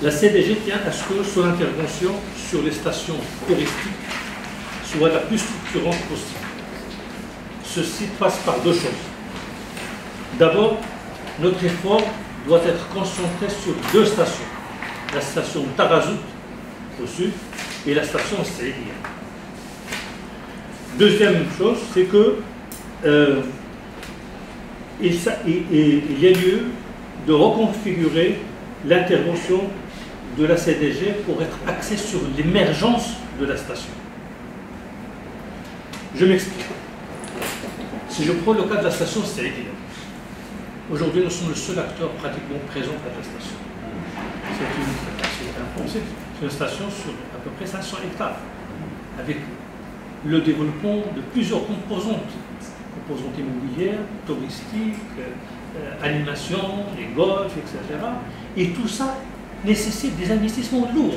La CDG tient à ce que son intervention sur les stations touristiques soit la plus structurante possible. Ceci passe par deux choses. D'abord, notre effort doit être concentré sur deux stations. La station Tarazout au sud et la station Saïdia. Deuxième chose, c'est que il y a lieu de reconfigurer l'intervention de la CDG pour être axée sur l'émergence de la station. Je m'explique. Si je prends le cas de la station Saïdia, aujourd'hui nous sommes le seul acteur pratiquement présent à la station. C'est une station sur à peu près 500 hectares, avec le développement de plusieurs composantes immobilières, touristiques, animation, les golfs, etc. Et tout ça nécessite des investissements lourds.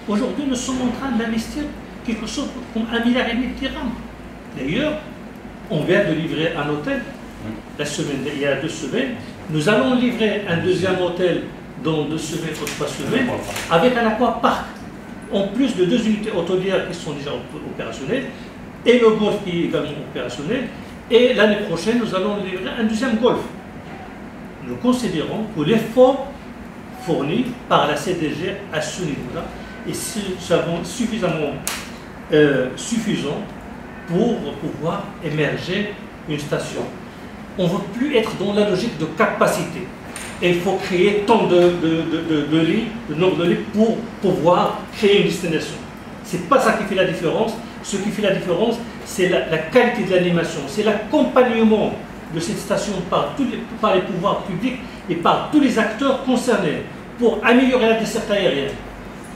Aujourd'hui, nous sommes en train d'investir quelque chose comme 1,5 milliard de dirhams. D'ailleurs, on vient de livrer un hôtel il y a 2 semaines. Nous allons livrer un deuxième hôtel dans 2 semaines ou 3 semaines avec un aquapark, en plus de 2 unités hôtelières qui sont déjà opérationnelles et le golf qui est également opérationnel. Et l'année prochaine, nous allons livrer un deuxième golf. Nous considérons que l'effort fourni par la CDG à ce niveau-là est suffisamment suffisant pour pouvoir émerger une station. On ne veut plus être dans la logique de capacité. Et il faut créer tant de lits, de nombre de lits pour pouvoir créer une destination. Ce n'est pas ça qui fait la différence. Ce qui fait la différence, c'est la qualité de l'animation, c'est l'accompagnement de cette station par les pouvoirs publics et par tous les acteurs concernés pour améliorer la desserte aérienne,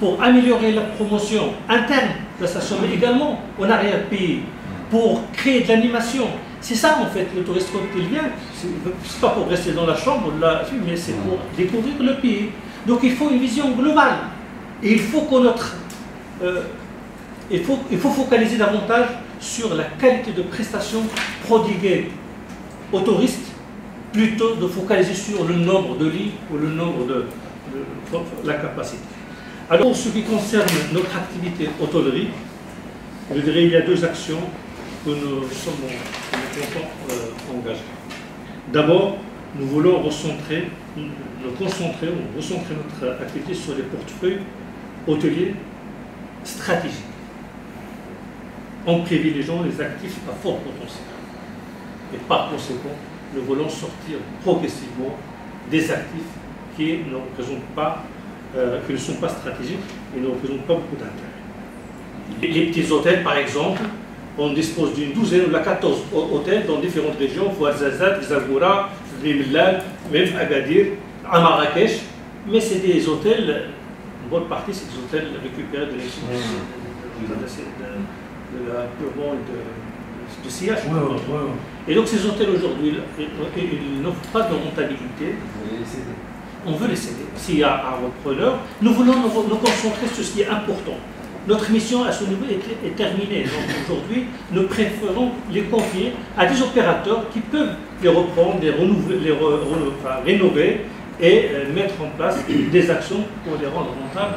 pour améliorer la promotion interne de la station, mais également en arrière-pays, pour créer de l'animation. C'est ça en fait le touriste quand il vient, c'est pas pour rester dans la chambre, là, mais c'est pour découvrir le pays. Donc il faut une vision globale et il faut que il faut focaliser davantage sur la qualité de prestation prodiguée aux touristes plutôt de focaliser sur le nombre de lits ou le nombre de la capacité. Alors, en ce qui concerne notre activité hôtellerie, je dirais qu'il y a 2 actions que nous comptons engager. D'abord, nous voulons recentrer notre activité sur les portefeuilles hôteliers stratégiques, en privilégiant les actifs à fort potentiel. Et par conséquent, nous voulons sortir progressivement des actifs qui ne représentent pas, qui ne sont pas stratégiques et ne représentent pas beaucoup d'intérêt. Les petits hôtels, par exemple, on dispose d'une 12 ou 14 hôtels dans différentes régions, Ouarzazate, Zagora, Rimlal, même Agadir, à Marrakech, mais c'est des hôtels, une bonne partie, c'est des hôtels récupérés de l'excellence de la purement de sillage. Et donc ces hôtels aujourd'hui, ils n'offrent pas de rentabilité. On veut les céder. S'il y a un repreneur, nous voulons nous concentrer sur ce qui est important. Notre mission à ce niveau est terminée. Donc aujourd'hui, nous préférons les confier à des opérateurs qui peuvent les reprendre, les rénover et mettre en place des actions pour les rendre rentables.